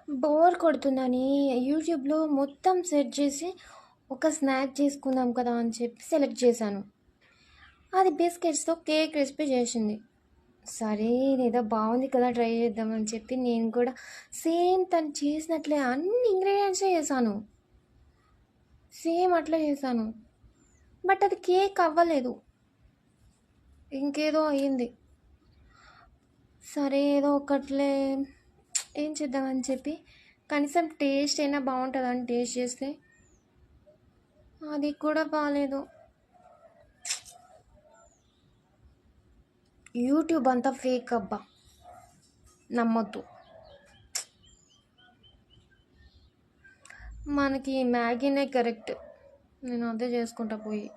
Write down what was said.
Bore కొడుతుందని యూట్యూబ్లో మొత్తం search చేసి ఒక స్నాక్ చేసుకుందాం కదా అని చెప్పి సెలెక్ట్ చేశాను. అది బిస్కెట్స్తో కేక్ రెసిపీ చేసింది. సరే ఇదేదో బాగుంది కదా, ట్రై చేద్దామని చెప్పి నేను కూడా సేమ్ తను చేసినట్లే అన్ని ఇంగ్రీడియంట్సే చేశాను. సేమ్ అట్లా చేశాను. బట్ అది కేక్ అవ్వలేదు, ఇంకేదో అయ్యింది. సరే ఏదో ఒకట్లే ఏం చేద్దామని చెప్పి కనీసం టేస్ట్ అయినా బాగుంటుందని టేస్ట్ చేస్తే అది కూడా బాగాలేదు. యూట్యూబ్ అంతా ఫేక్ అబ్బా, నమ్మొద్దు. మనకి మ్యాగీనే కరెక్ట్, నేను అదే చేసుకుంటా పోయి.